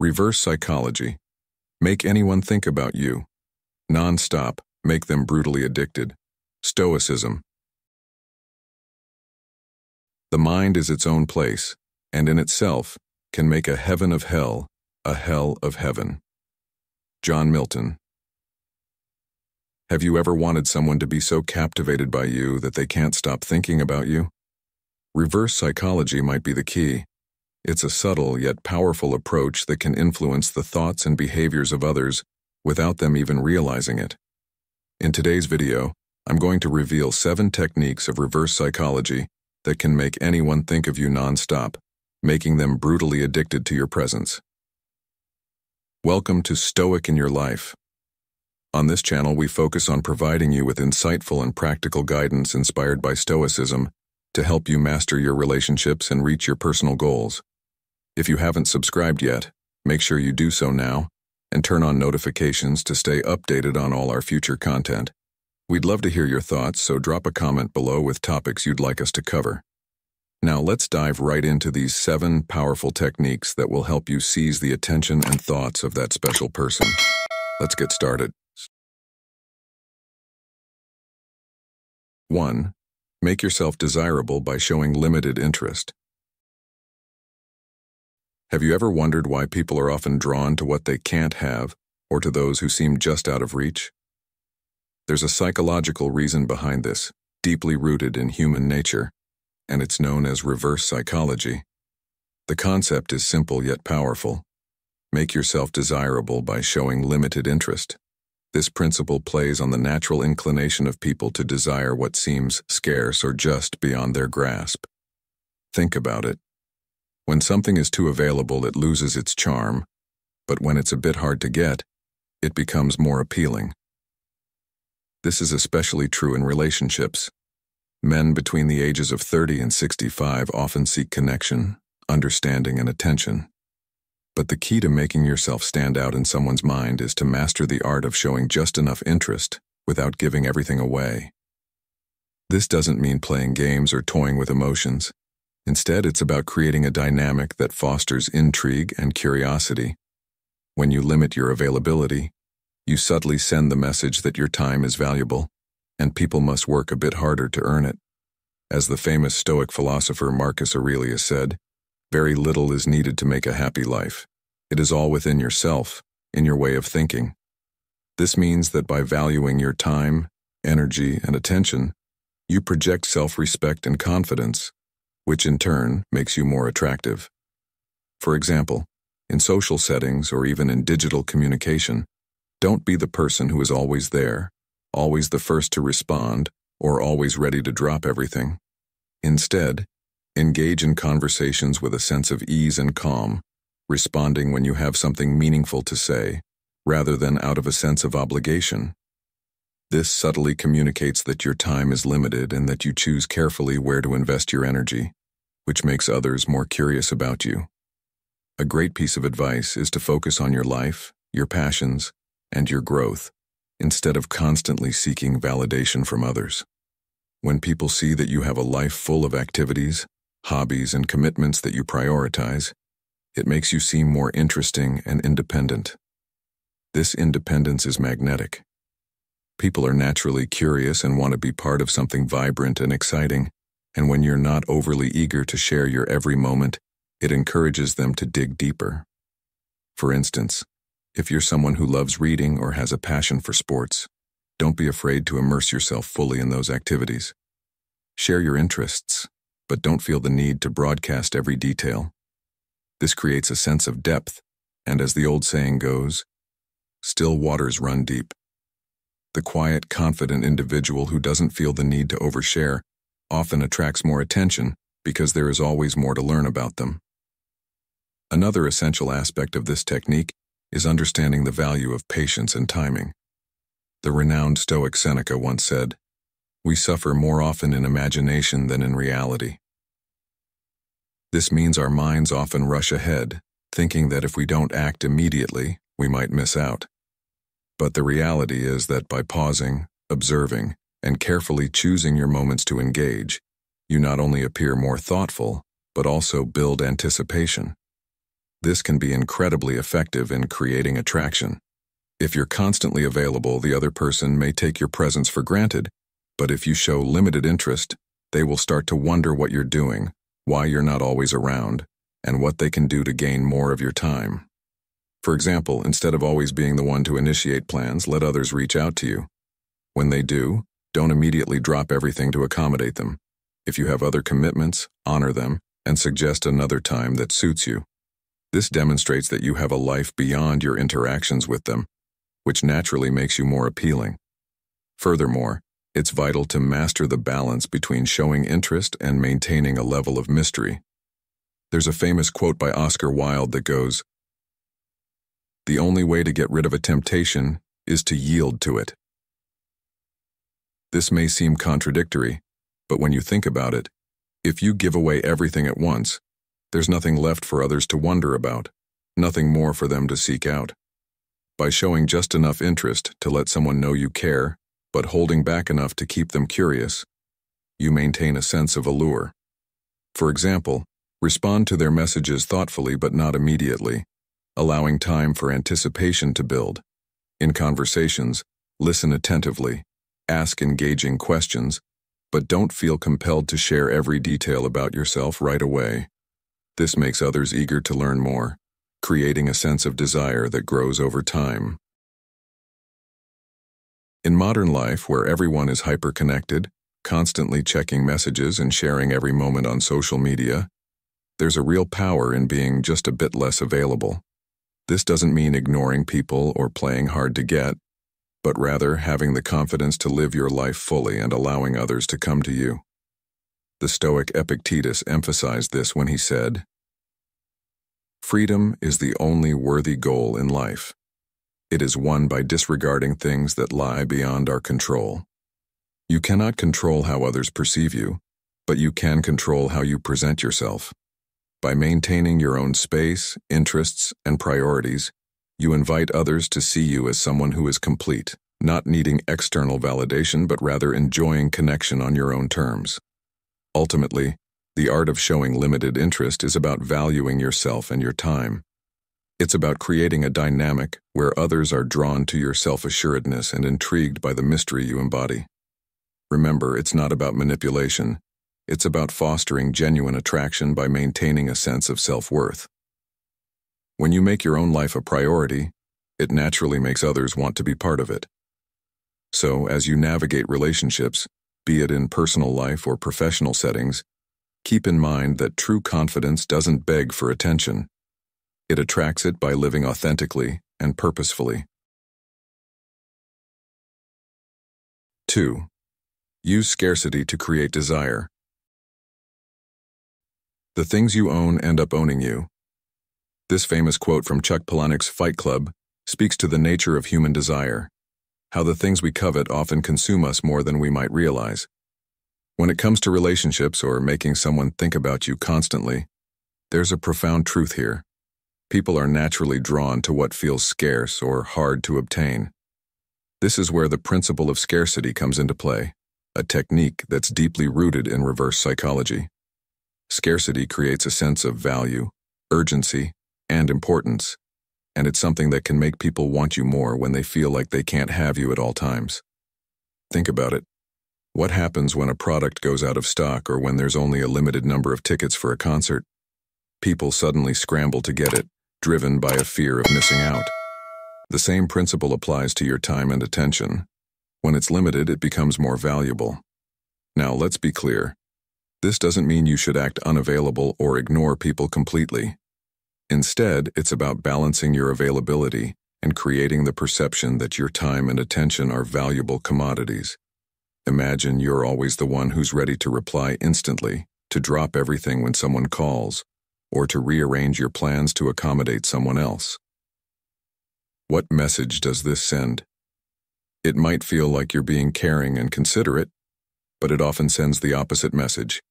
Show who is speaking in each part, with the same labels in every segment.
Speaker 1: Reverse psychology. Make anyone think about you. Non-stop. Make them brutally addicted. Stoicism. The mind is its own place, and in itself can make a heaven of hell, a hell of heaven. John Milton. Have you ever wanted someone to be so captivated by you that they can't stop thinking about you? Reverse psychology might be the key. It's a subtle yet powerful approach that can influence the thoughts and behaviors of others without them even realizing it. In today's video, I'm going to reveal 7 techniques of reverse psychology that can make anyone think of you non-stop, making them brutally addicted to your presence. Welcome to Stoic in Your Life. On this channel, we focus on providing you with insightful and practical guidance inspired by Stoicism to help you master your relationships and reach your personal goals. If you haven't subscribed yet, make sure you do so now and turn on notifications to stay updated on all our future content. We'd love to hear your thoughts, so drop a comment below with topics you'd like us to cover. Now let's dive right into these 7 powerful techniques that will help you seize the attention and thoughts of that special person. Let's get started. 1. Make yourself desirable by showing limited interest. Have you ever wondered why people are often drawn to what they can't have or to those who seem just out of reach? There's a psychological reason behind this, deeply rooted in human nature, and it's known as reverse psychology. The concept is simple yet powerful. Make yourself desirable by showing limited interest. This principle plays on the natural inclination of people to desire what seems scarce or just beyond their grasp. Think about it. When something is too available, it loses its charm, but when it's a bit hard to get, it becomes more appealing. This is especially true in relationships. Men between the ages of 30 and 65 often seek connection, understanding, and attention. But the key to making yourself stand out in someone's mind is to master the art of showing just enough interest without giving everything away. This doesn't mean playing games or toying with emotions. Instead, it's about creating a dynamic that fosters intrigue and curiosity. When you limit your availability, you subtly send the message that your time is valuable, and people must work a bit harder to earn it. As the famous Stoic philosopher Marcus Aurelius said, "Very little is needed to make a happy life. It is all within yourself, in your way of thinking." This means that by valuing your time, energy, and attention, you project self-respect and confidence, which in turn makes you more attractive. For example, in social settings or even in digital communication, don't be the person who is always there, always the first to respond, or always ready to drop everything. Instead, engage in conversations with a sense of ease and calm, responding when you have something meaningful to say, rather than out of a sense of obligation. This subtly communicates that your time is limited and that you choose carefully where to invest your energy, which makes others more curious about you. A great piece of advice is to focus on your life, your passions, and your growth, instead of constantly seeking validation from others. When people see that you have a life full of activities, hobbies, and commitments that you prioritize, it makes you seem more interesting and independent. This independence is magnetic. People are naturally curious and want to be part of something vibrant and exciting, and when you're not overly eager to share your every moment, it encourages them to dig deeper. For instance, if you're someone who loves reading or has a passion for sports, don't be afraid to immerse yourself fully in those activities. Share your interests, but don't feel the need to broadcast every detail. This creates a sense of depth, and as the old saying goes, still waters run deep. The quiet, confident individual who doesn't feel the need to overshare often attracts more attention because there is always more to learn about them. Another essential aspect of this technique is understanding the value of patience and timing. The renowned Stoic Seneca once said, "We suffer more often in imagination than in reality." This means our minds often rush ahead, thinking that if we don't act immediately, we might miss out. But the reality is that by pausing, observing, and carefully choosing your moments to engage, you not only appear more thoughtful, but also build anticipation. This can be incredibly effective in creating attraction. If you're constantly available, the other person may take your presence for granted, but if you show limited interest, they will start to wonder what you're doing, why you're not always around, and what they can do to gain more of your time. For example, instead of always being the one to initiate plans, let others reach out to you. When they do, don't immediately drop everything to accommodate them. If you have other commitments, honor them, and suggest another time that suits you. This demonstrates that you have a life beyond your interactions with them, which naturally makes you more appealing. Furthermore, it's vital to master the balance between showing interest and maintaining a level of mystery. There's a famous quote by Oscar Wilde that goes, "The only way to get rid of a temptation is to yield to it." This may seem contradictory, but when you think about it, if you give away everything at once, there's nothing left for others to wonder about, nothing more for them to seek out. By showing just enough interest to let someone know you care, but holding back enough to keep them curious, you maintain a sense of allure. For example, respond to their messages thoughtfully but not immediately, allowing time for anticipation to build. In conversations, listen attentively, ask engaging questions, but don't feel compelled to share every detail about yourself right away. This makes others eager to learn more, creating a sense of desire that grows over time. In modern life, where everyone is hyper-connected, constantly checking messages and sharing every moment on social media, there's a real power in being just a bit less available. This doesn't mean ignoring people or playing hard to get, but rather having the confidence to live your life fully and allowing others to come to you. The Stoic Epictetus emphasized this when he said, "Freedom is the only worthy goal in life. It is won by disregarding things that lie beyond our control." You cannot control how others perceive you, but you can control how you present yourself. By maintaining your own space, interests, and priorities, you invite others to see you as someone who is complete, not needing external validation but rather enjoying connection on your own terms. Ultimately, the art of showing limited interest is about valuing yourself and your time. It's about creating a dynamic where others are drawn to your self-assuredness and intrigued by the mystery you embody. Remember, it's not about manipulation. It's about fostering genuine attraction by maintaining a sense of self-worth. When you make your own life a priority, it naturally makes others want to be part of it. So, as you navigate relationships, be it in personal life or professional settings, keep in mind that true confidence doesn't beg for attention. It attracts it by living authentically and purposefully. 2. Use scarcity to create desire. The things you own end up owning you. This famous quote from Chuck Palahniuk's Fight Club speaks to the nature of human desire, how the things we covet often consume us more than we might realize. When it comes to relationships or making someone think about you constantly, there's a profound truth here. People are naturally drawn to what feels scarce or hard to obtain. This is where the principle of scarcity comes into play, a technique that's deeply rooted in reverse psychology. Scarcity creates a sense of value, urgency, and importance, and it's something that can make people want you more when they feel like they can't have you at all times. Think about it. What happens when a product goes out of stock or when there's only a limited number of tickets for a concert? People suddenly scramble to get it, driven by a fear of missing out. The same principle applies to your time and attention. When it's limited, it becomes more valuable. Now, let's be clear. This doesn't mean you should act unavailable or ignore people completely. Instead, it's about balancing your availability and creating the perception that your time and attention are valuable commodities. Imagine you're always the one who's ready to reply instantly, to drop everything when someone calls, or to rearrange your plans to accommodate someone else. What message does this send? It might feel like you're being caring and considerate, but it often sends the opposite message.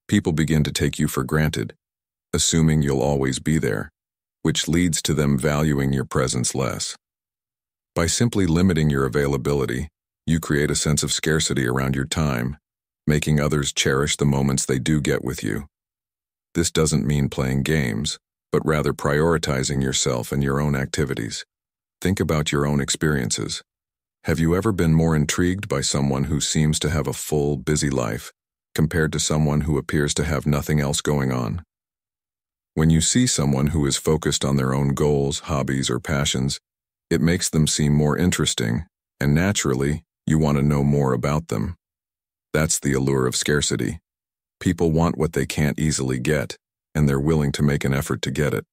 Speaker 1: People begin to take you for granted, assuming you'll always be there, which leads to them valuing your presence less. By simply limiting your availability, you create a sense of scarcity around your time, making others cherish the moments they do get with you. This doesn't mean playing games, but rather prioritizing yourself and your own activities. Think about your own experiences. Have you ever been more intrigued by someone who seems to have a full, busy life compared to someone who appears to have nothing else going on? When you see someone who is focused on their own goals, hobbies, or passions, it makes them seem more interesting, and naturally, you want to know more about them. That's the allure of scarcity. People want what they can't easily get, and they're willing to make an effort to get it.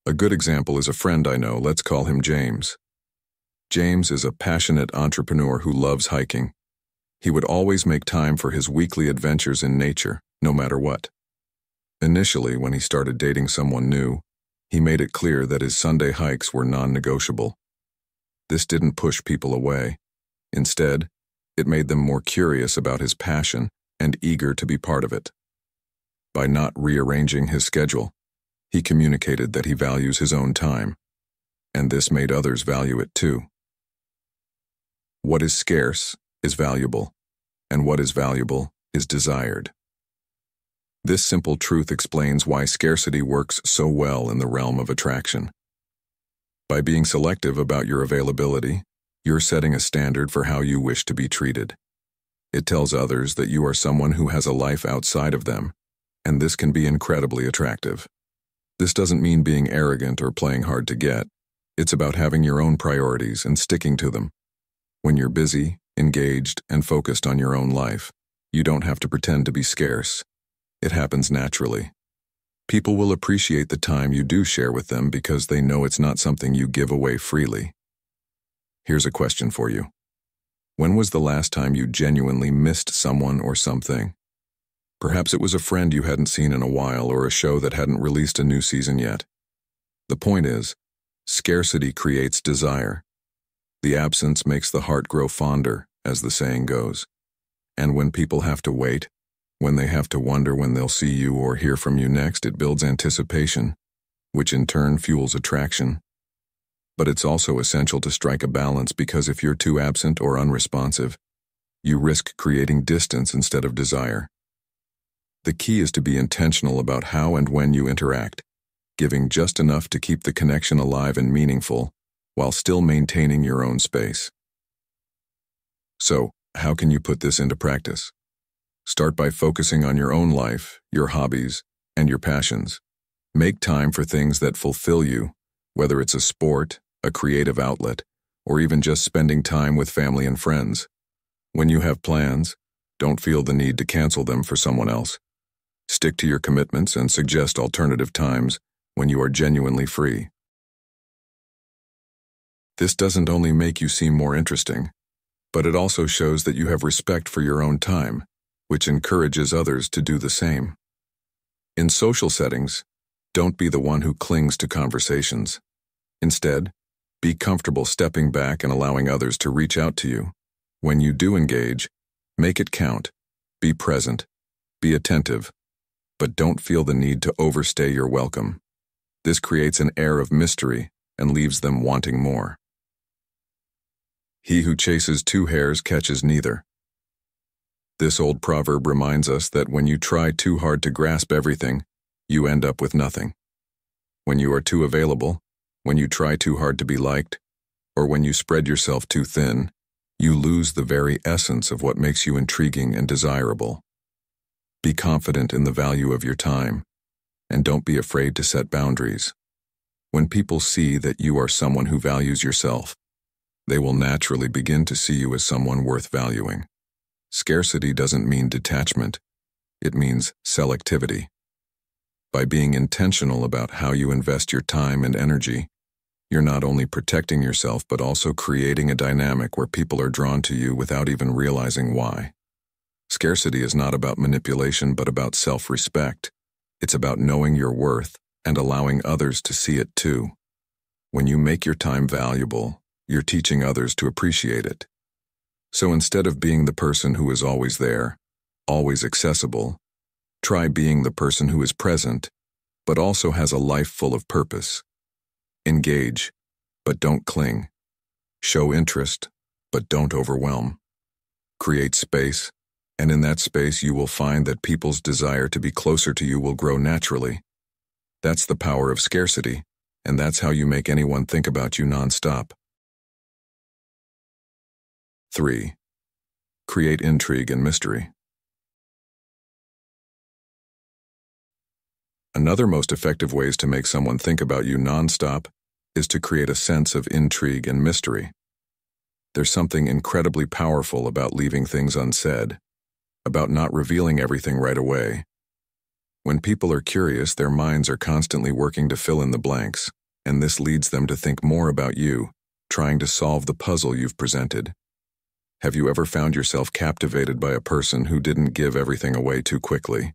Speaker 1: A good example is a friend I know. Let's call him James. James is a passionate entrepreneur who loves hiking. He would always make time for his weekly adventures in nature, no matter what. Initially, when he started dating someone new, he made it clear that his Sunday hikes were non-negotiable. This didn't push people away. Instead, it made them more curious about his passion and eager to be part of it. By not rearranging his schedule, he communicated that he values his own time, and this made others value it too. What is scarce is valuable, and what is valuable is desired. This simple truth explains why scarcity works so well in the realm of attraction. By being selective about your availability, you're setting a standard for how you wish to be treated. It tells others that you are someone who has a life outside of them, and this can be incredibly attractive. This doesn't mean being arrogant or playing hard to get. It's about having your own priorities and sticking to them. When you're busy, engaged, and focused on your own life, you don't have to pretend to be scarce. It happens naturally. People will appreciate the time you do share with them because they know it's not something you give away freely. Here's a question for you. When was the last time you genuinely missed someone or something? Perhaps it was a friend you hadn't seen in a while or a show that hadn't released a new season yet. The point is, scarcity creates desire. The absence makes the heart grow fonder, as the saying goes. And when people have to wait, when they have to wonder when they'll see you or hear from you next, it builds anticipation, which in turn fuels attraction. But it's also essential to strike a balance because if you're too absent or unresponsive, you risk creating distance instead of desire. The key is to be intentional about how and when you interact, giving just enough to keep the connection alive and meaningful, while still maintaining your own space. So, how can you put this into practice? Start by focusing on your own life, your hobbies, and your passions. Make time for things that fulfill you, whether it's a sport, a creative outlet, or even just spending time with family and friends. When you have plans, don't feel the need to cancel them for someone else. Stick to your commitments and suggest alternative times when you are genuinely free. This doesn't only make you seem more interesting, but it also shows that you have respect for your own time, which encourages others to do the same. In social settings, don't be the one who clings to conversations. Instead, be comfortable stepping back and allowing others to reach out to you. When you do engage, make it count. Be present. Be attentive. But don't feel the need to overstay your welcome. This creates an air of mystery and leaves them wanting more. He who chases two hares catches neither. This old proverb reminds us that when you try too hard to grasp everything, you end up with nothing. When you are too available, when you try too hard to be liked, or when you spread yourself too thin, you lose the very essence of what makes you intriguing and desirable. Be confident in the value of your time, and don't be afraid to set boundaries. When people see that you are someone who values yourself, they will naturally begin to see you as someone worth valuing. Scarcity doesn't mean detachment, it means selectivity. By being intentional about how you invest your time and energy, you're not only protecting yourself but also creating a dynamic where people are drawn to you without even realizing why. Scarcity is not about manipulation but about self-respect. It's about knowing your worth and allowing others to see it too. When you make your time valuable, you're teaching others to appreciate it. So instead of being the person who is always there, always accessible, try being the person who is present, but also has a life full of purpose. Engage, but don't cling. Show interest, but don't overwhelm. Create space, and in that space you will find that people's desire to be closer to you will grow naturally. That's the power of scarcity, and that's how you make anyone think about you nonstop. 3. Create intrigue and mystery. Another most effective ways to make someone think about you nonstop is to create a sense of intrigue and mystery. There's something incredibly powerful about leaving things unsaid, about not revealing everything right away. When people are curious, their minds are constantly working to fill in the blanks, and this leads them to think more about you, trying to solve the puzzle you've presented. Have you ever found yourself captivated by a person who didn't give everything away too quickly?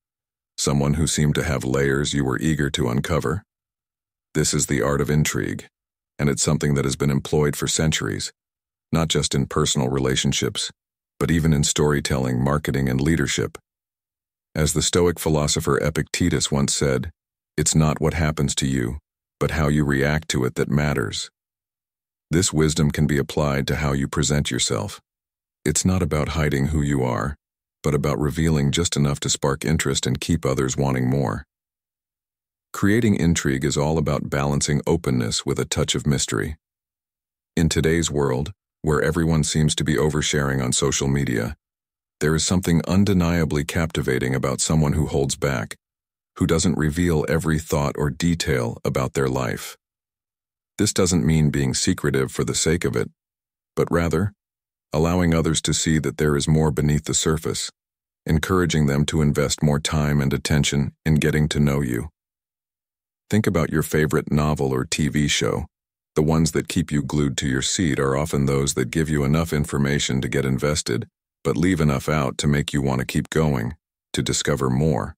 Speaker 1: Someone who seemed to have layers you were eager to uncover? This is the art of intrigue, and it's something that has been employed for centuries, not just in personal relationships, but even in storytelling, marketing, and leadership. As the Stoic philosopher Epictetus once said, "It's not what happens to you, but how you react to it that matters." This wisdom can be applied to how you present yourself. It's not about hiding who you are, but about revealing just enough to spark interest and keep others wanting more. Creating intrigue is all about balancing openness with a touch of mystery. In today's world, where everyone seems to be oversharing on social media, there is something undeniably captivating about someone who holds back, who doesn't reveal every thought or detail about their life. This doesn't mean being secretive for the sake of it, but rather, allowing others to see that there is more beneath the surface, encouraging them to invest more time and attention in getting to know you. Think about your favorite novel or TV show. The ones that keep you glued to your seat are often those that give you enough information to get invested, but leave enough out to make you want to keep going, to discover more.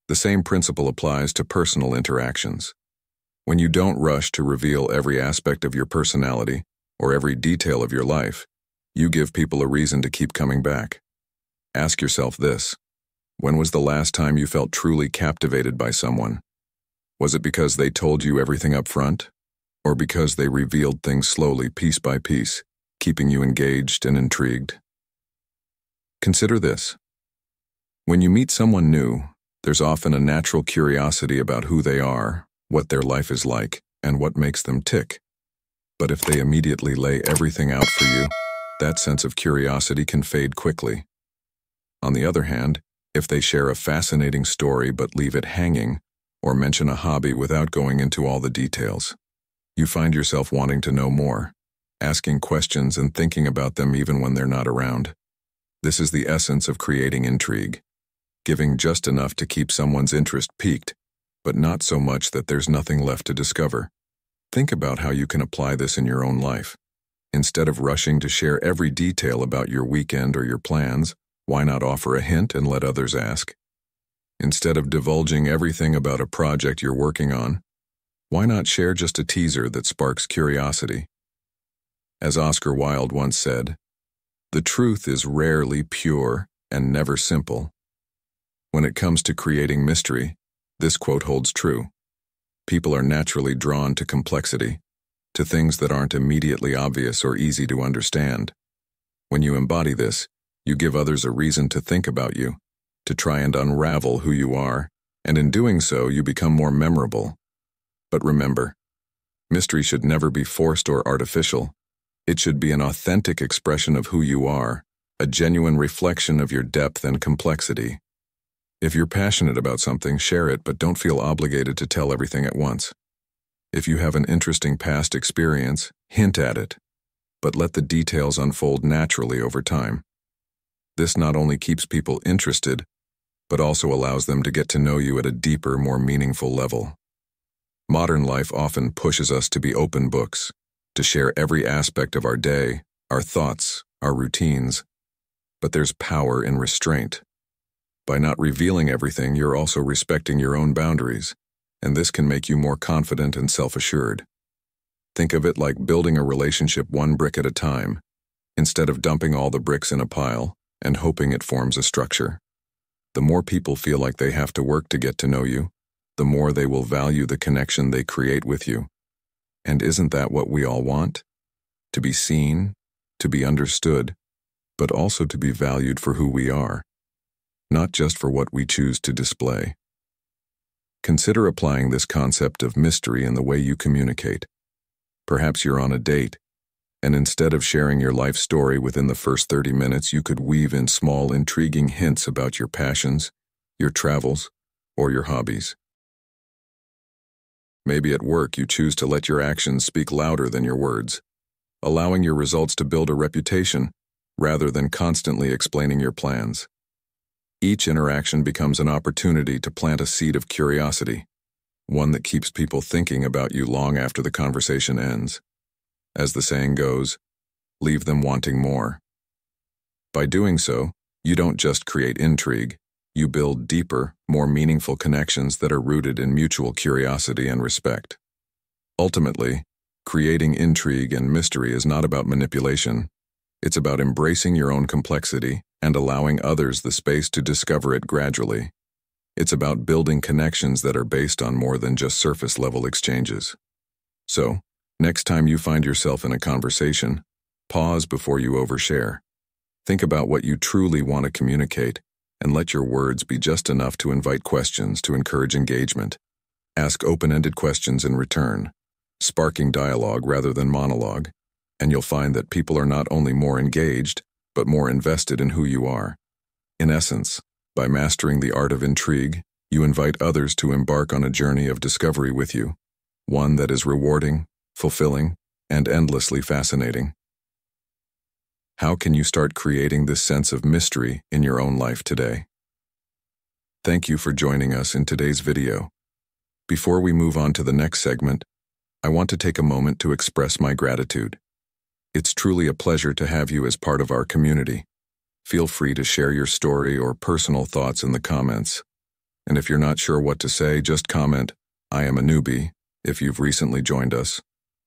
Speaker 1: The same principle applies to personal interactions. When you don't rush to reveal every aspect of your personality or every detail of your life, you give people a reason to keep coming back. Ask yourself this: when was the last time you felt truly captivated by someone? Was it because they told you everything up front? Or because they revealed things slowly, piece by piece, keeping you engaged and intrigued? Consider this. When you meet someone new, there's often a natural curiosity about who they are, what their life is like, and what makes them tick. But if they immediately lay everything out for you, that sense of curiosity can fade quickly. On the other hand, if they share a fascinating story but leave it hanging, or mention a hobby without going into all the details, you find yourself wanting to know more, asking questions and thinking about them even when they're not around. This is the essence of creating intrigue, giving just enough to keep someone's interest piqued, but not so much that there's nothing left to discover. Think about how you can apply this in your own life. Instead of rushing to share every detail about your weekend or your plans, why not offer a hint and let others ask? Instead of divulging everything about a project you're working on, why not share just a teaser that sparks curiosity? As Oscar Wilde once said, "The truth is rarely pure and never simple." When it comes to creating mystery, this quote holds true. People are naturally drawn to complexity, to things that aren't immediately obvious or easy to understand. When you embody this, you give others a reason to think about you, to try and unravel who you are, and in doing so, you become more memorable. But remember, mystery should never be forced or artificial. It should be an authentic expression of who you are, a genuine reflection of your depth and complexity. If you're passionate about something, share it, but don't feel obligated to tell everything at once. If you have an interesting past experience, hint at it, but let the details unfold naturally over time. This not only keeps people interested, but also allows them to get to know you at a deeper, more meaningful level. Modern life often pushes us to be open books, to share every aspect of our day, our thoughts, our routines. But there's power in restraint. By not revealing everything, you're also respecting your own boundaries, and this can make you more confident and self-assured. Think of it like building a relationship one brick at a time, instead of dumping all the bricks in a pile and hoping it forms a structure. The more people feel like they have to work to get to know you, the more they will value the connection they create with you. And isn't that what we all want? To be seen, to be understood, but also to be valued for who we are, not just for what we choose to display. Consider applying this concept of mystery in the way you communicate. Perhaps you're on a date, and instead of sharing your life story within the first 30 minutes, you could weave in small, intriguing hints about your passions, your travels, or your hobbies. Maybe at work you choose to let your actions speak louder than your words, allowing your results to build a reputation rather than constantly explaining your plans. Each interaction becomes an opportunity to plant a seed of curiosity, one that keeps people thinking about you long after the conversation ends. As the saying goes, leave them wanting more. By doing so, you don't just create intrigue, you build deeper, more meaningful connections that are rooted in mutual curiosity and respect. Ultimately, creating intrigue and mystery is not about manipulation. It's about embracing your own complexity and allowing others the space to discover it gradually. It's about building connections that are based on more than just surface-level exchanges. So, next time you find yourself in a conversation, pause before you overshare. Think about what you truly want to communicate, and let your words be just enough to invite questions to encourage engagement. Ask open-ended questions in return, sparking dialogue rather than monologue, and you'll find that people are not only more engaged, but more invested in who you are. In essence, by mastering the art of intrigue, you invite others to embark on a journey of discovery with you, one that is rewarding, fulfilling, and endlessly fascinating. How can you start creating this sense of mystery in your own life today? Thank you for joining us in today's video. Before we move on to the next segment, I want to take a moment to express my gratitude. It's truly a pleasure to have you as part of our community. Feel free to share your story or personal thoughts in the comments. And if you're not sure what to say, just comment, "I am a newbie," if you've recently joined us,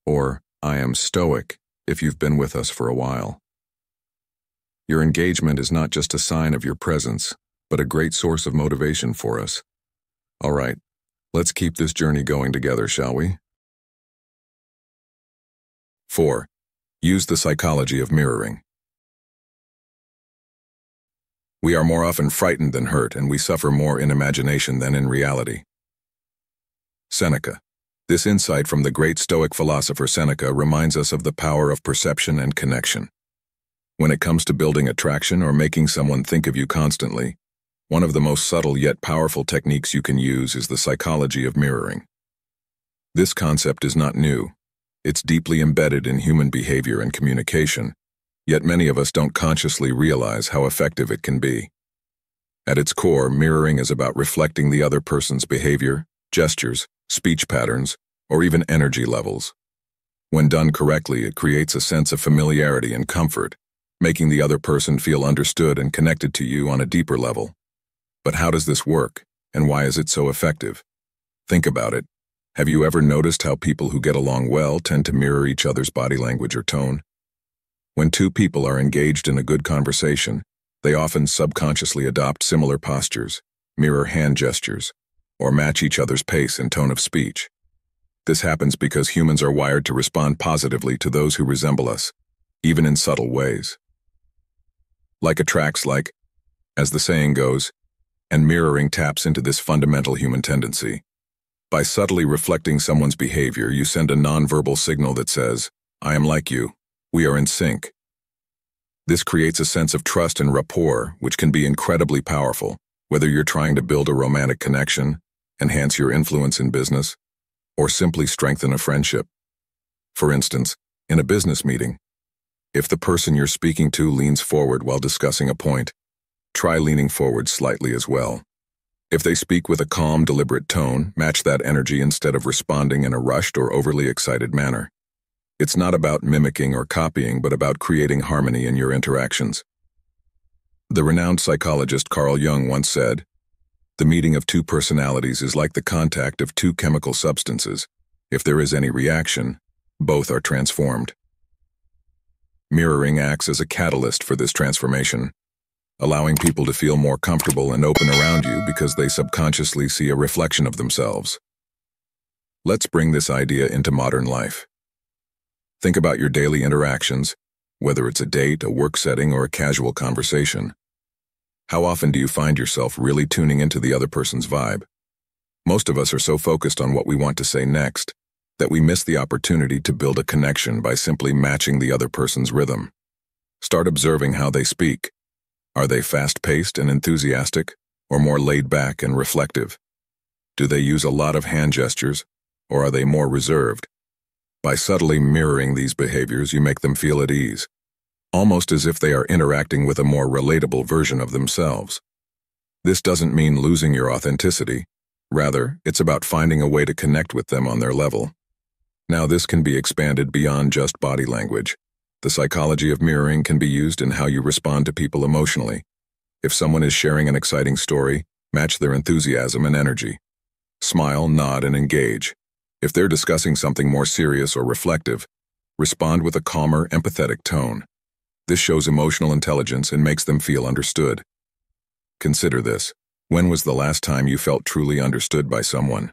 Speaker 1: or "I am Stoic," if you've been with us for a while. Your engagement is not just a sign of your presence, but a great source of motivation for us. All right, let's keep this journey going together, shall we? 4. Use the psychology of mirroring. We are more often frightened than hurt, and we suffer more in imagination than in reality. Seneca. This insight from the great Stoic philosopher Seneca reminds us of the power of perception and connection. When it comes to building attraction or making someone think of you constantly, one of the most subtle yet powerful techniques you can use is the psychology of mirroring. This concept is not new. It's deeply embedded in human behavior and communication, yet many of us don't consciously realize how effective it can be. At its core, mirroring is about reflecting the other person's behavior, gestures, speech patterns, or even energy levels. When done correctly, it creates a sense of familiarity and comfort, making the other person feel understood and connected to you on a deeper level. But how does this work, and why is it so effective? Think about it. Have you ever noticed how people who get along well tend to mirror each other's body language or tone? When two people are engaged in a good conversation, they often subconsciously adopt similar postures, mirror hand gestures, or match each other's pace and tone of speech. This happens because humans are wired to respond positively to those who resemble us, even in subtle ways. Like attracts like, as the saying goes, and mirroring taps into this fundamental human tendency. By subtly reflecting someone's behavior, you send a nonverbal signal that says, "I am like you. We are in sync." This creates a sense of trust and rapport, which can be incredibly powerful, whether you're trying to build a romantic connection, enhance your influence in business, or simply strengthen a friendship. For instance, in a business meeting, if the person you're speaking to leans forward while discussing a point, try leaning forward slightly as well. If they speak with a calm, deliberate tone, match that energy instead of responding in a rushed or overly excited manner. It's not about mimicking or copying, but about creating harmony in your interactions. The renowned psychologist Carl Jung once said, "The meeting of two personalities is like the contact of two chemical substances. If there is any reaction, both are transformed." Mirroring acts as a catalyst for this transformation, allowing people to feel more comfortable and open around you because they subconsciously see a reflection of themselves. Let's bring this idea into modern life. Think about your daily interactions, whether it's a date, a work setting, or a casual conversation. How often do you find yourself really tuning into the other person's vibe? Most of us are so focused on what we want to say next that we miss the opportunity to build a connection by simply matching the other person's rhythm. Start observing how they speak. Are they fast-paced and enthusiastic, or more laid-back and reflective? Do they use a lot of hand gestures, or are they more reserved? By subtly mirroring these behaviors, you make them feel at ease, almost as if they are interacting with a more relatable version of themselves. This doesn't mean losing your authenticity. Rather, it's about finding a way to connect with them on their level. Now, this can be expanded beyond just body language. The psychology of mirroring can be used in how you respond to people emotionally. If someone is sharing an exciting story, match their enthusiasm and energy. Smile, nod, and engage. If they're discussing something more serious or reflective, respond with a calmer, empathetic tone. This shows emotional intelligence and makes them feel understood. Consider this. When was the last time you felt truly understood by someone?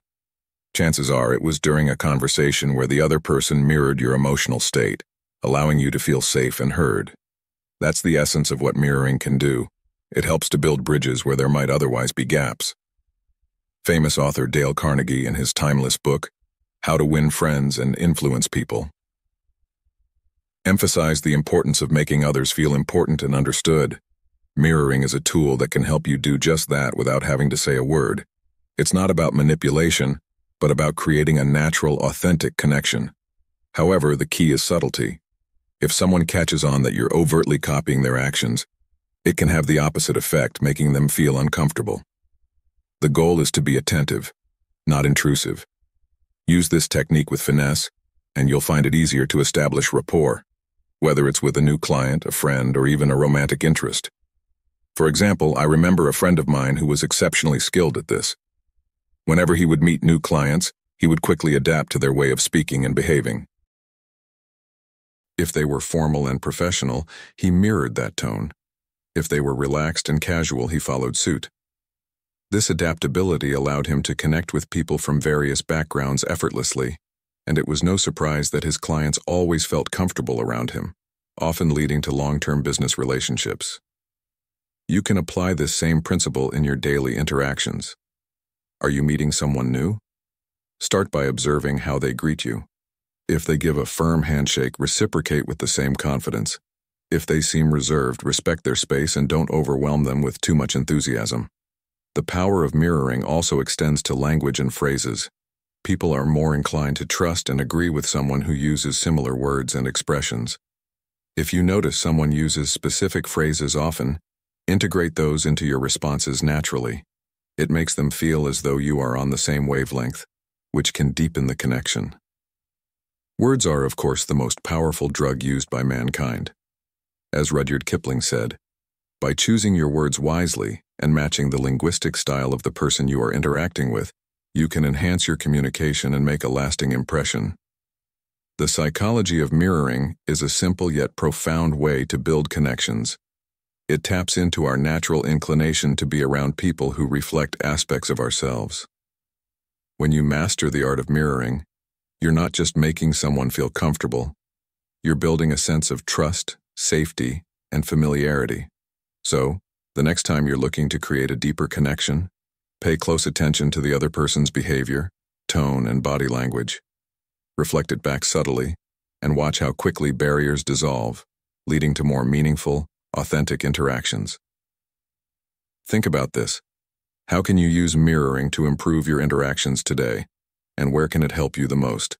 Speaker 1: Chances are it was during a conversation where the other person mirrored your emotional state, allowing you to feel safe and heard. That's the essence of what mirroring can do. It helps to build bridges where there might otherwise be gaps. Famous author Dale Carnegie, in his timeless book, How to Win Friends and Influence People, emphasized the importance of making others feel important and understood. Mirroring is a tool that can help you do just that without having to say a word. It's not about manipulation, but about creating a natural, authentic connection. However, the key is subtlety. If someone catches on that you're overtly copying their actions, it can have the opposite effect, making them feel uncomfortable. The goal is to be attentive, not intrusive. Use this technique with finesse, and you'll find it easier to establish rapport, whether it's with a new client, a friend, or even a romantic interest. For example, I remember a friend of mine who was exceptionally skilled at this. Whenever he would meet new clients, he would quickly adapt to their way of speaking and behaving. If they were formal and professional, he mirrored that tone. If they were relaxed and casual, he followed suit. This adaptability allowed him to connect with people from various backgrounds effortlessly, and it was no surprise that his clients always felt comfortable around him, often leading to long-term business relationships. You can apply this same principle in your daily interactions. Are you meeting someone new? Start by observing how they greet you. If they give a firm handshake, reciprocate with the same confidence. If they seem reserved, respect their space and don't overwhelm them with too much enthusiasm. The power of mirroring also extends to language and phrases. People are more inclined to trust and agree with someone who uses similar words and expressions. If you notice someone uses specific phrases often, integrate those into your responses naturally. It makes them feel as though you are on the same wavelength, which can deepen the connection. Words are, of course, the most powerful drug used by mankind. As Rudyard Kipling said, by choosing your words wisely and matching the linguistic style of the person you are interacting with, you can enhance your communication and make a lasting impression. The psychology of mirroring is a simple yet profound way to build connections. It taps into our natural inclination to be around people who reflect aspects of ourselves. When you master the art of mirroring, you're not just making someone feel comfortable, you're building a sense of trust, safety, and familiarity. So, the next time you're looking to create a deeper connection, pay close attention to the other person's behavior, tone, and body language. Reflect it back subtly, and watch how quickly barriers dissolve, leading to more meaningful, authentic interactions. Think about this. How can you use mirroring to improve your interactions today, and where can it help you the most?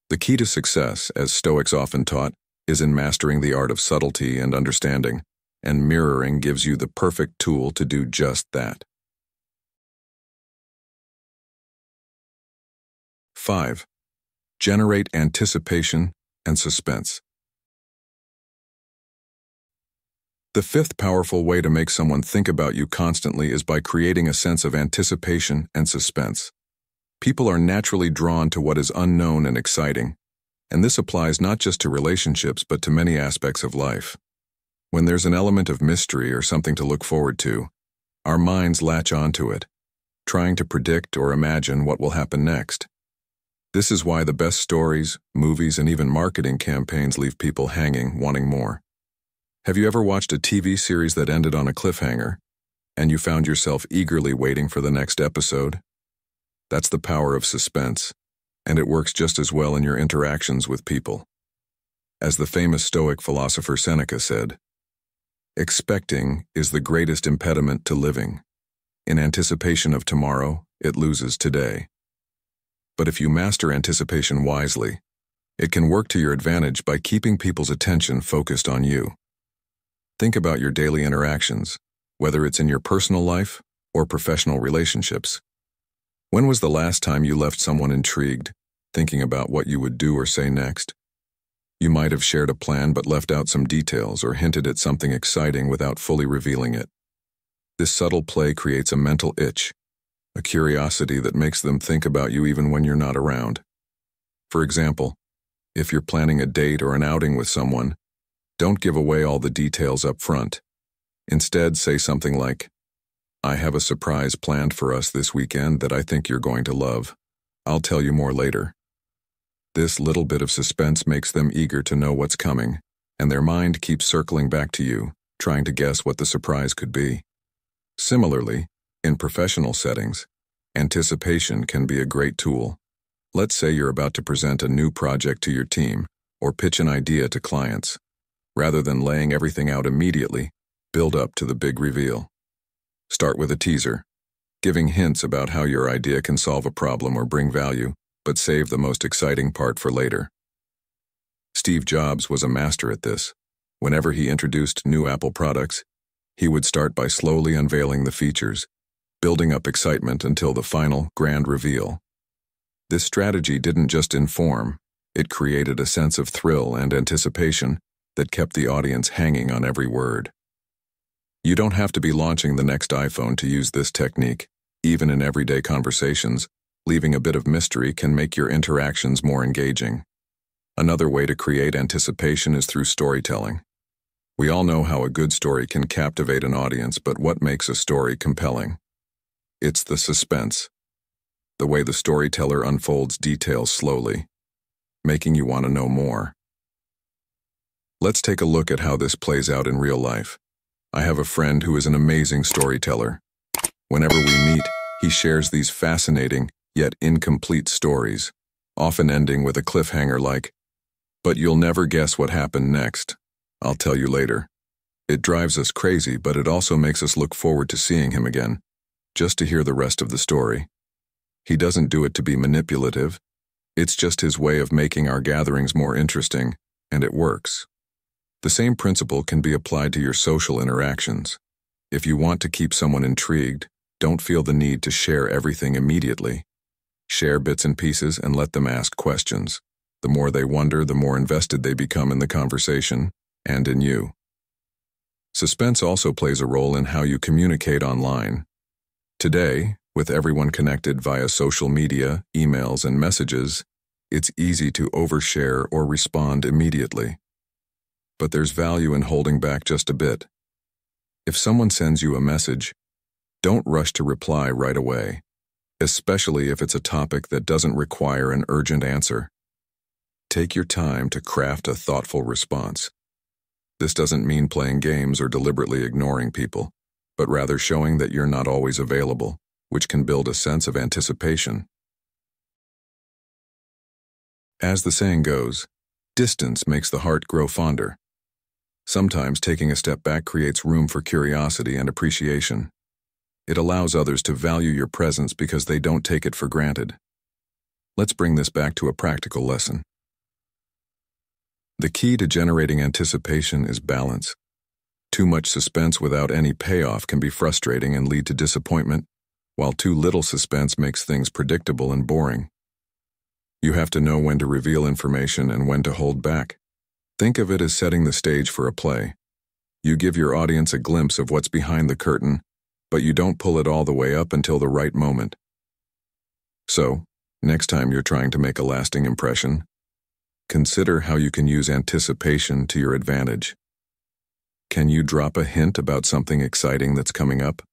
Speaker 1: The key to success, as Stoics often taught, is in mastering the art of subtlety and understanding, and mirroring gives you the perfect tool to do just that. 5. Generate anticipation and suspense. The fifth powerful way to make someone think about you constantly is by creating a sense of anticipation and suspense. People are naturally drawn to what is unknown and exciting, and this applies not just to relationships but to many aspects of life. When there's an element of mystery or something to look forward to, our minds latch onto it, trying to predict or imagine what will happen next. This is why the best stories, movies, and even marketing campaigns leave people hanging, wanting more. Have you ever watched a TV series that ended on a cliffhanger, and you found yourself eagerly waiting for the next episode? That's the power of suspense, and it works just as well in your interactions with people. As the famous Stoic philosopher Seneca said, "Expecting is the greatest impediment to living. In anticipation of tomorrow, it loses today." But if you master anticipation wisely, it can work to your advantage by keeping people's attention focused on you. Think about your daily interactions, whether it's in your personal life or professional relationships. When was the last time you left someone intrigued, thinking about what you would do or say next? You might have shared a plan but left out some details or hinted at something exciting without fully revealing it. This subtle play creates a mental itch, a curiosity that makes them think about you even when you're not around. For example, if you're planning a date or an outing with someone, don't give away all the details up front. Instead, say something like, "I have a surprise planned for us this weekend that I think you're going to love. I'll tell you more later." This little bit of suspense makes them eager to know what's coming, and their mind keeps circling back to you, trying to guess what the surprise could be. Similarly, in professional settings, anticipation can be a great tool. Let's say you're about to present a new project to your team or pitch an idea to clients. Rather than laying everything out immediately, build up to the big reveal. Start with a teaser, giving hints about how your idea can solve a problem or bring value, but save the most exciting part for later. Steve Jobs was a master at this. Whenever he introduced new Apple products, he would start by slowly unveiling the features, building up excitement until the final, grand reveal. This strategy didn't just inform, it created a sense of thrill and anticipation that kept the audience hanging on every word. You don't have to be launching the next iPhone to use this technique. Even in everyday conversations, leaving a bit of mystery can make your interactions more engaging. Another way to create anticipation is through storytelling. We all know how a good story can captivate an audience, but what makes a story compelling? It's the suspense. The way the storyteller unfolds details slowly, making you want to know more. Let's take a look at how this plays out in real life. I have a friend who is an amazing storyteller. Whenever we meet, he shares these fascinating, yet incomplete stories, often ending with a cliffhanger like, "But you'll never guess what happened next. I'll tell you later." It drives us crazy, but it also makes us look forward to seeing him again, just to hear the rest of the story. He doesn't do it to be manipulative. It's just his way of making our gatherings more interesting, and it works. The same principle can be applied to your social interactions. If you want to keep someone intrigued, don't feel the need to share everything immediately. Share bits and pieces and let them ask questions. The more they wonder, the more invested they become in the conversation and in you. Suspense also plays a role in how you communicate online. Today, with everyone connected via social media, emails, and messages, it's easy to overshare or respond immediately. But there's value in holding back just a bit. If someone sends you a message, don't rush to reply right away, especially if it's a topic that doesn't require an urgent answer. Take your time to craft a thoughtful response. This doesn't mean playing games or deliberately ignoring people, but rather showing that you're not always available, which can build a sense of anticipation. As the saying goes, distance makes the heart grow fonder. Sometimes taking a step back creates room for curiosity and appreciation. It allows others to value your presence because they don't take it for granted. Let's bring this back to a practical lesson. The key to generating anticipation is balance. Too much suspense without any payoff can be frustrating and lead to disappointment, while too little suspense makes things predictable and boring. You have to know when to reveal information and when to hold back. Think of it as setting the stage for a play. You give your audience a glimpse of what's behind the curtain, but you don't pull it all the way up until the right moment. So, next time you're trying to make a lasting impression, consider how you can use anticipation to your advantage. Can you drop a hint about something exciting that's coming up?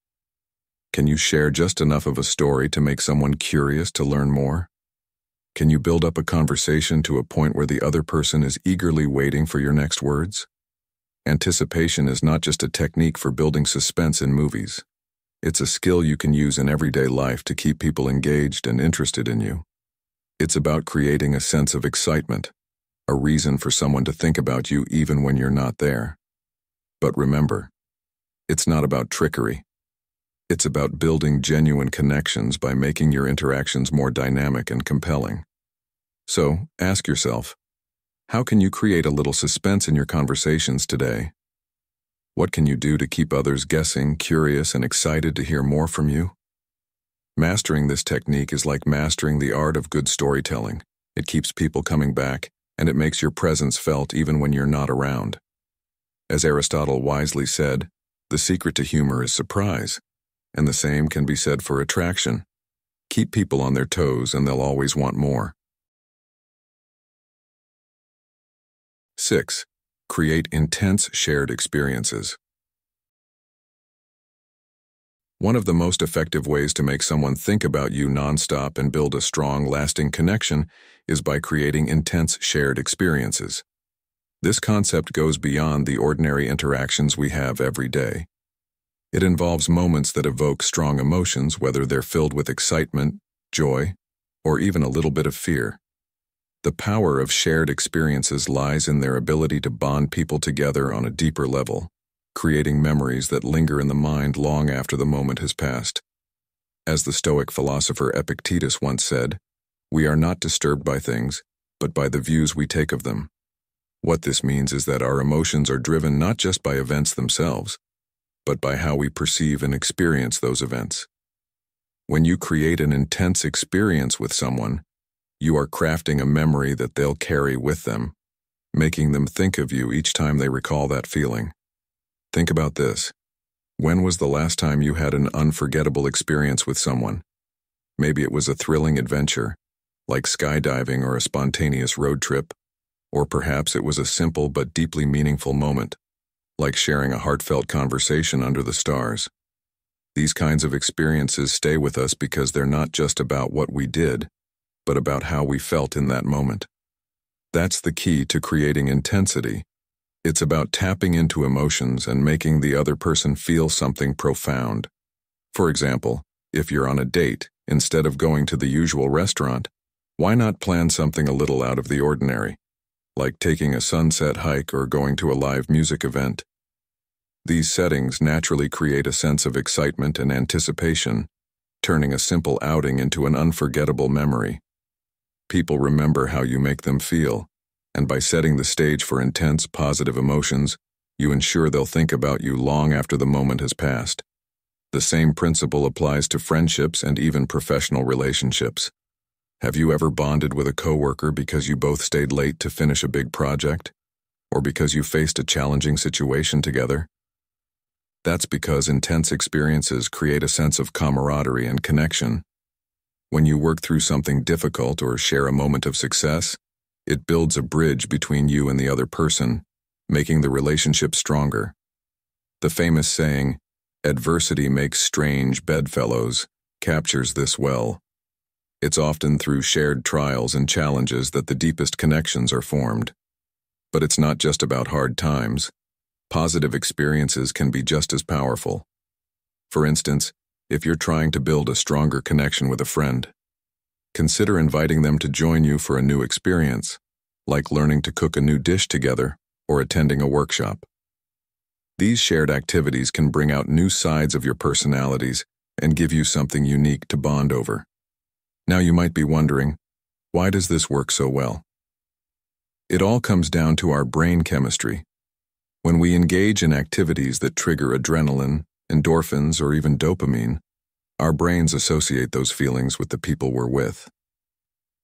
Speaker 1: Can you share just enough of a story to make someone curious to learn more? Can you build up a conversation to a point where the other person is eagerly waiting for your next words? Anticipation is not just a technique for building suspense in movies. It's a skill you can use in everyday life to keep people engaged and interested in you. It's about creating a sense of excitement, a reason for someone to think about you even when you're not there. But remember, it's not about trickery. It's about building genuine connections by making your interactions more dynamic and compelling. So, ask yourself, how can you create a little suspense in your conversations today? What can you do to keep others guessing, curious, and excited to hear more from you? Mastering this technique is like mastering the art of good storytelling. It keeps people coming back, and it makes your presence felt even when you're not around. As Aristotle wisely said, the secret to humor is surprise, and the same can be said for attraction. Keep people on their toes and they'll always want more. 6. Create intense shared experiences. One of the most effective ways to make someone think about you nonstop and build a strong, lasting connection is by creating intense shared experiences. This concept goes beyond the ordinary interactions we have every day. It involves moments that evoke strong emotions, whether they're filled with excitement, joy, or even a little bit of fear. The power of shared experiences lies in their ability to bond people together on a deeper level, creating memories that linger in the mind long after the moment has passed. As the Stoic philosopher Epictetus once said, "We are not disturbed by things, but by the views we take of them." What this means is that our emotions are driven not just by events themselves, but by how we perceive and experience those events. When you create an intense experience with someone, you are crafting a memory that they'll carry with them, making them think of you each time they recall that feeling. Think about this. When was the last time you had an unforgettable experience with someone? Maybe it was a thrilling adventure, like skydiving or a spontaneous road trip, or perhaps it was a simple but deeply meaningful moment, like sharing a heartfelt conversation under the stars. These kinds of experiences stay with us because they're not just about what we did, but about how we felt in that moment. That's the key to creating intensity. It's about tapping into emotions and making the other person feel something profound. For example, if you're on a date, instead of going to the usual restaurant, why not plan something a little out of the ordinary, like taking a sunset hike or going to a live music event? These settings naturally create a sense of excitement and anticipation, turning a simple outing into an unforgettable memory. People remember how you make them feel, and by setting the stage for intense, positive emotions, you ensure they'll think about you long after the moment has passed. The same principle applies to friendships and even professional relationships. Have you ever bonded with a coworker because you both stayed late to finish a big project, or because you faced a challenging situation together? That's because intense experiences create a sense of camaraderie and connection. When you work through something difficult or share a moment of success, it builds a bridge between you and the other person, making the relationship stronger. The famous saying, "Adversity makes strange bedfellows," captures this well. It's often through shared trials and challenges that the deepest connections are formed. But it's not just about hard times. Positive experiences can be just as powerful. For instance, if you're trying to build a stronger connection with a friend, consider inviting them to join you for a new experience, like learning to cook a new dish together or attending a workshop. These shared activities can bring out new sides of your personalities and give you something unique to bond over. Now you might be wondering, why does this work so well? It all comes down to our brain chemistry. When we engage in activities that trigger adrenaline, endorphins, or even dopamine, our brains associate those feelings with the people we're with.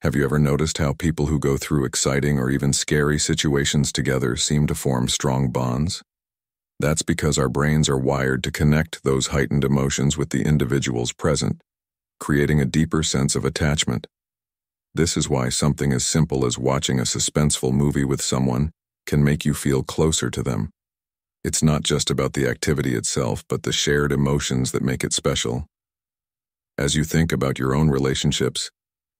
Speaker 1: Have you ever noticed how people who go through exciting or even scary situations together seem to form strong bonds? That's because our brains are wired to connect those heightened emotions with the individuals present, creating a deeper sense of attachment. This is why something as simple as watching a suspenseful movie with someone can make you feel closer to them. It's not just about the activity itself, but the shared emotions that make it special. As you think about your own relationships,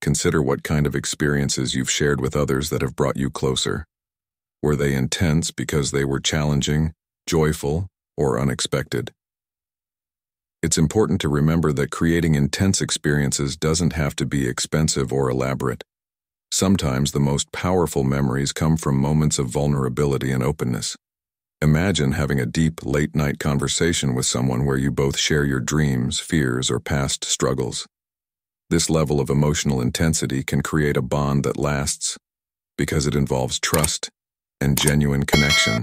Speaker 1: consider what kind of experiences you've shared with others that have brought you closer. Were they intense because they were challenging, joyful, or unexpected? It's important to remember that creating intense experiences doesn't have to be expensive or elaborate. Sometimes the most powerful memories come from moments of vulnerability and openness. Imagine having a deep, late-night conversation with someone where you both share your dreams, fears, or past struggles. This level of emotional intensity can create a bond that lasts because it involves trust and genuine connection.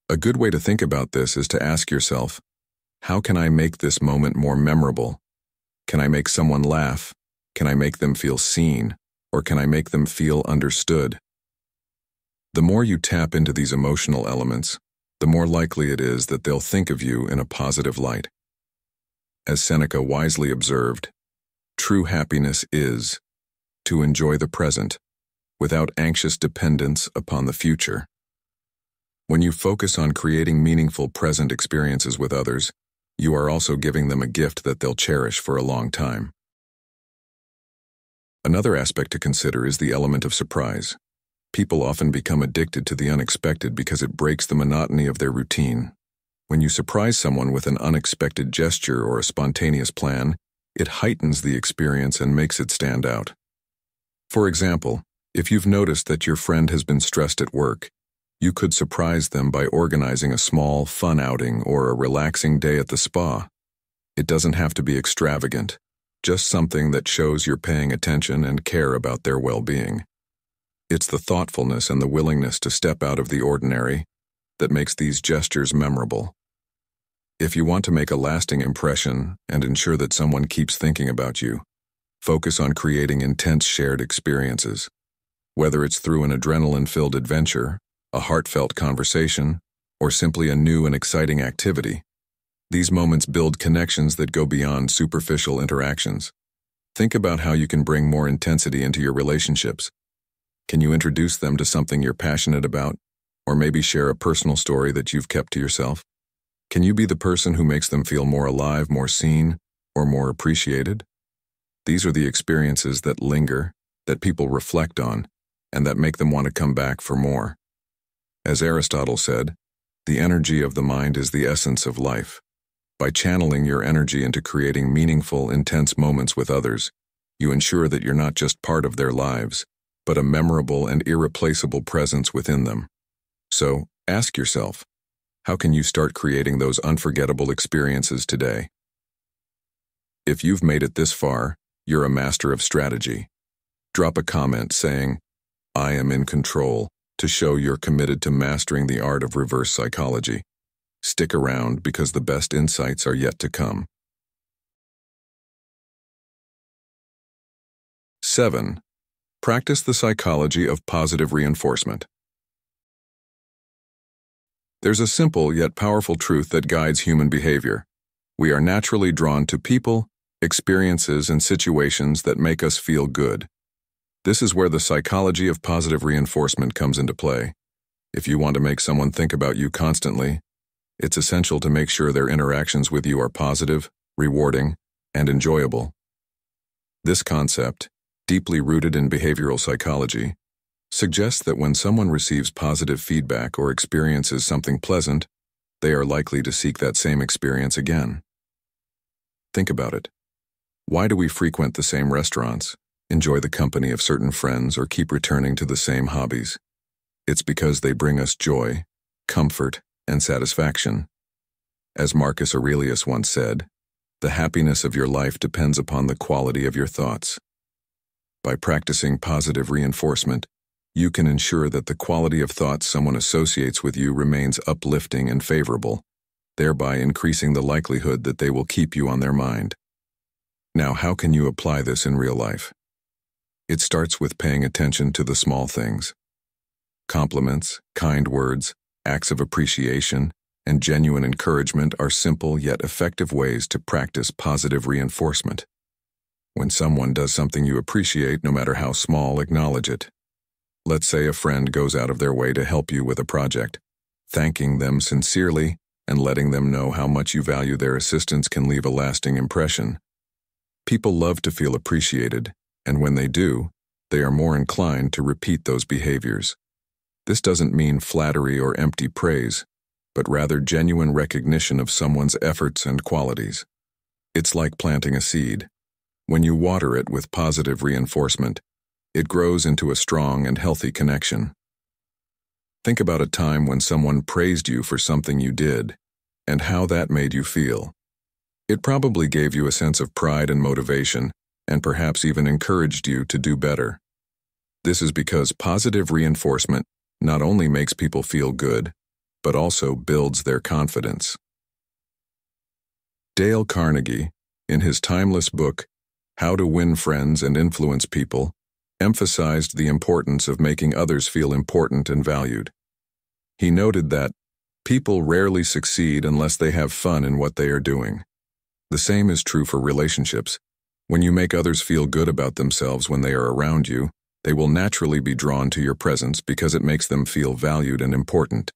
Speaker 1: A good way to think about this is to ask yourself, how can I make this moment more memorable? Can I make someone laugh? Can I make them feel seen? Or can I make them feel understood? The more you tap into these emotional elements, the more likely it is that they'll think of you in a positive light. As Seneca wisely observed, true happiness is to enjoy the present without anxious dependence upon the future. When you focus on creating meaningful present experiences with others, you are also giving them a gift that they'll cherish for a long time. Another aspect to consider is the element of surprise. People often become addicted to the unexpected because it breaks the monotony of their routine. When you surprise someone with an unexpected gesture or a spontaneous plan, it heightens the experience and makes it stand out. For example, if you've noticed that your friend has been stressed at work, you could surprise them by organizing a small, fun outing or a relaxing day at the spa. It doesn't have to be extravagant, just something that shows you're paying attention and care about their well-being. It's the thoughtfulness and the willingness to step out of the ordinary that makes these gestures memorable. If you want to make a lasting impression and ensure that someone keeps thinking about you, focus on creating intense shared experiences. Whether it's through an adrenaline-filled adventure, a heartfelt conversation, or simply a new and exciting activity, these moments build connections that go beyond superficial interactions. Think about how you can bring more intensity into your relationships. Can you introduce them to something you're passionate about, or maybe share a personal story that you've kept to yourself? Can you be the person who makes them feel more alive, more seen, or more appreciated? These are the experiences that linger, that people reflect on, and that make them want to come back for more. As Aristotle said, the energy of the mind is the essence of life. By channeling your energy into creating meaningful, intense moments with others, you ensure that you're not just part of their lives, but a memorable and irreplaceable presence within them. So, ask yourself, how can you start creating those unforgettable experiences today? If you've made it this far, you're a master of strategy. Drop a comment saying, "I am in control," to show you're committed to mastering the art of reverse psychology. Stick around because the best insights are yet to come. 7. Practice the psychology of positive reinforcement. There's a simple yet powerful truth that guides human behavior. We are naturally drawn to people, experiences, and situations that make us feel good. This is where the psychology of positive reinforcement comes into play. If you want to make someone think about you constantly, it's essential to make sure their interactions with you are positive, rewarding, and enjoyable. This concept, deeply rooted in behavioral psychology, suggests that when someone receives positive feedback or experiences something pleasant, they are likely to seek that same experience again. Think about it. Why do we frequent the same restaurants, enjoy the company of certain friends, or keep returning to the same hobbies? It's because they bring us joy, comfort, and satisfaction. As Marcus Aurelius once said, the happiness of your life depends upon the quality of your thoughts. By practicing positive reinforcement, you can ensure that the quality of thoughts someone associates with you remains uplifting and favorable, thereby increasing the likelihood that they will keep you on their mind. Now, how can you apply this in real life? It starts with paying attention to the small things. Compliments, kind words, acts of appreciation, and genuine encouragement are simple yet effective ways to practice positive reinforcement. When someone does something you appreciate, no matter how small, acknowledge it. Let's say a friend goes out of their way to help you with a project. Thanking them sincerely and letting them know how much you value their assistance can leave a lasting impression. People love to feel appreciated, and when they do, they are more inclined to repeat those behaviors. This doesn't mean flattery or empty praise, but rather genuine recognition of someone's efforts and qualities. It's like planting a seed. When you water it with positive reinforcement, it grows into a strong and healthy connection. Think about a time when someone praised you for something you did, and how that made you feel. It probably gave you a sense of pride and motivation, and perhaps even encouraged you to do better. This is because positive reinforcement not only makes people feel good, but also builds their confidence. Dale Carnegie, in his timeless book, How to Win Friends and Influence People, emphasized the importance of making others feel important and valued. He noted that people rarely succeed unless they have fun in what they are doing. The same is true for relationships. When you make others feel good about themselves when they are around you, they will naturally be drawn to your presence because it makes them feel valued and important.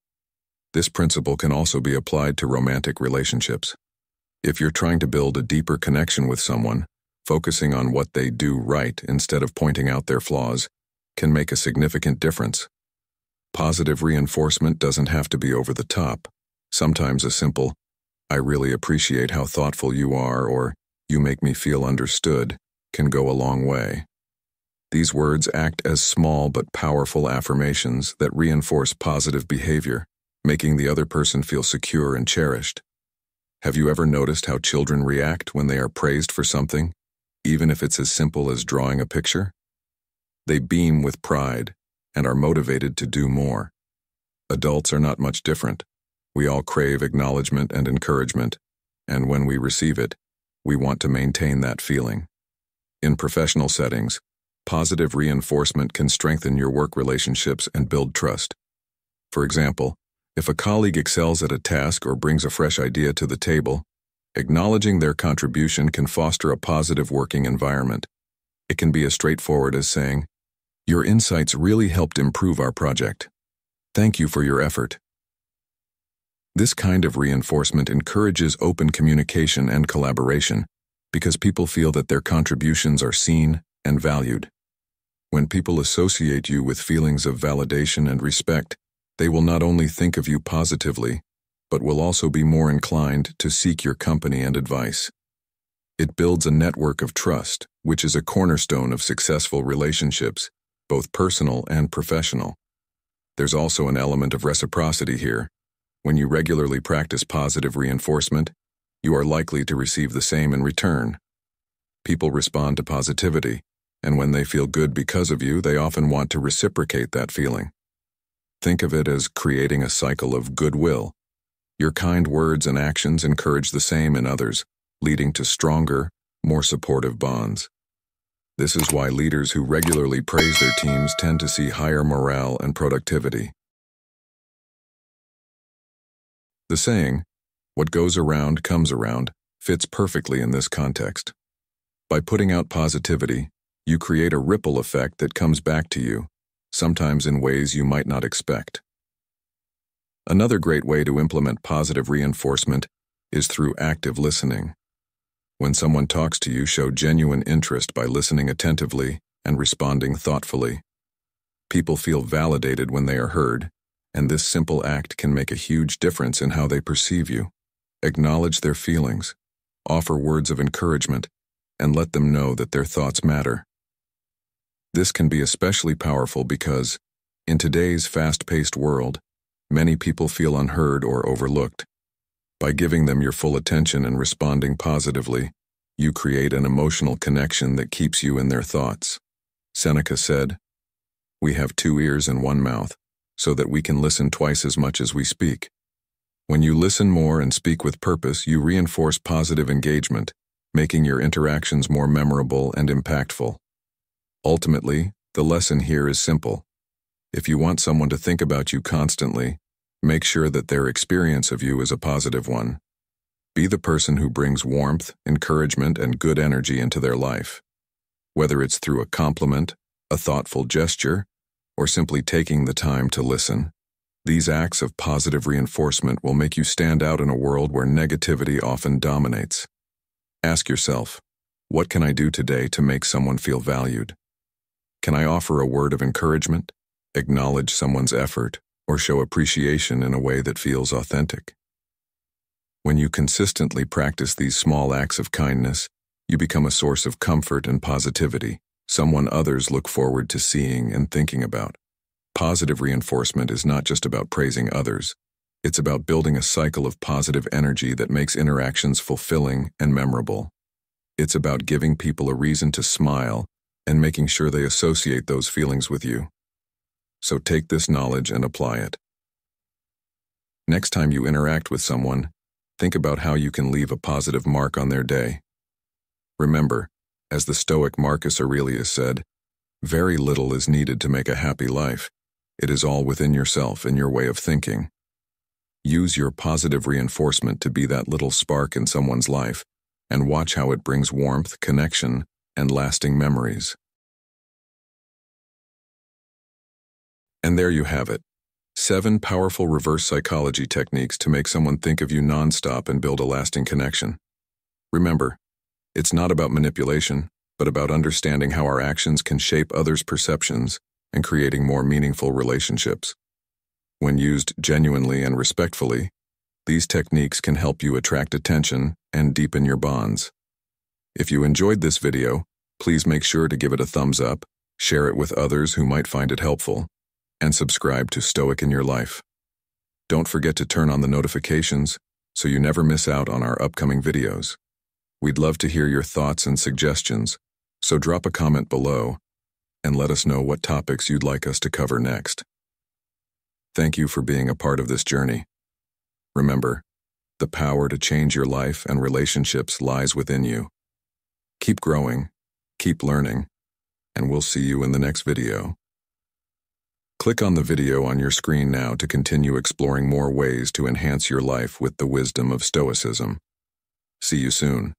Speaker 1: This principle can also be applied to romantic relationships. If you're trying to build a deeper connection with someone, focusing on what they do right instead of pointing out their flaws can make a significant difference. Positive reinforcement doesn't have to be over the top. Sometimes a simple, "I really appreciate how thoughtful you are," or "you make me feel understood," can go a long way. These words act as small but powerful affirmations that reinforce positive behavior, making the other person feel secure and cherished. Have you ever noticed how children react when they are praised for something, even if it's as simple as drawing a picture? They beam with pride and are motivated to do more. Adults are not much different. We all crave acknowledgement and encouragement, and when we receive it, we want to maintain that feeling. In professional settings, positive reinforcement can strengthen your work relationships and build trust. For example, if a colleague excels at a task or brings a fresh idea to the table, acknowledging their contribution can foster a positive working environment. It can be as straightforward as saying, "Your insights really helped improve our project. Thank you for your effort." This kind of reinforcement encourages open communication and collaboration because people feel that their contributions are seen and valued. When people associate you with feelings of validation and respect, they will not only think of you positively, but will also be more inclined to seek your company and advice. It builds a network of trust, which is a cornerstone of successful relationships, both personal and professional. There's also an element of reciprocity here. When you regularly practice positive reinforcement, you are likely to receive the same in return. People respond to positivity, and when they feel good because of you, they often want to reciprocate that feeling. Think of it as creating a cycle of goodwill. Your kind words and actions encourage the same in others, leading to stronger, more supportive bonds. This is why leaders who regularly praise their teams tend to see higher morale and productivity. The saying, "What goes around comes around," fits perfectly in this context. By putting out positivity, you create a ripple effect that comes back to you, sometimes in ways you might not expect. Another great way to implement positive reinforcement is through active listening. When someone talks to you, show genuine interest by listening attentively and responding thoughtfully. People feel validated when they are heard, and this simple act can make a huge difference in how they perceive you. Acknowledge their feelings, offer words of encouragement, and let them know that their thoughts matter. This can be especially powerful because, in today's fast-paced world, many people feel unheard or overlooked. By giving them your full attention and responding positively, you create an emotional connection that keeps you in their thoughts. Seneca said, "We have 2 ears and 1 mouth, so that we can listen twice as much as we speak." When you listen more and speak with purpose, you reinforce positive engagement, making your interactions more memorable and impactful. Ultimately, the lesson here is simple. If you want someone to think about you constantly, make sure that their experience of you is a positive one. Be the person who brings warmth, encouragement, and good energy into their life. Whether it's through a compliment, a thoughtful gesture, or simply taking the time to listen, these acts of positive reinforcement will make you stand out in a world where negativity often dominates. Ask yourself, what can I do today to make someone feel valued? Can I offer a word of encouragement, acknowledge someone's effort, or show appreciation in a way that feels authentic. When you consistently practice these small acts of kindness, you become a source of comfort and positivity, someone others look forward to seeing and thinking about. Positive reinforcement is not just about praising others. It's about building a cycle of positive energy that makes interactions fulfilling and memorable. It's about giving people a reason to smile and making sure they associate those feelings with you. So take this knowledge and apply it. Next time you interact with someone, think about how you can leave a positive mark on their day. Remember, as the Stoic Marcus Aurelius said, very little is needed to make a happy life. It is all within yourself and your way of thinking. Use your positive reinforcement to be that little spark in someone's life, and watch how it brings warmth, connection, and lasting memories. And there you have it. 7 powerful reverse psychology techniques to make someone think of you nonstop and build a lasting connection. Remember, it's not about manipulation, but about understanding how our actions can shape others' perceptions and creating more meaningful relationships. When used genuinely and respectfully, these techniques can help you attract attention and deepen your bonds. If you enjoyed this video, please make sure to give it a thumbs up, share it with others who might find it helpful, and subscribe to Stoic in Your Life. Don't forget to turn on the notifications so you never miss out on our upcoming videos. We'd love to hear your thoughts and suggestions, so drop a comment below and let us know what topics you'd like us to cover next. Thank you for being a part of this journey. Remember, the power to change your life and relationships lies within you. Keep growing, keep learning, and we'll see you in the next video. Click on the video on your screen now to continue exploring more ways to enhance your life with the wisdom of Stoicism. See you soon.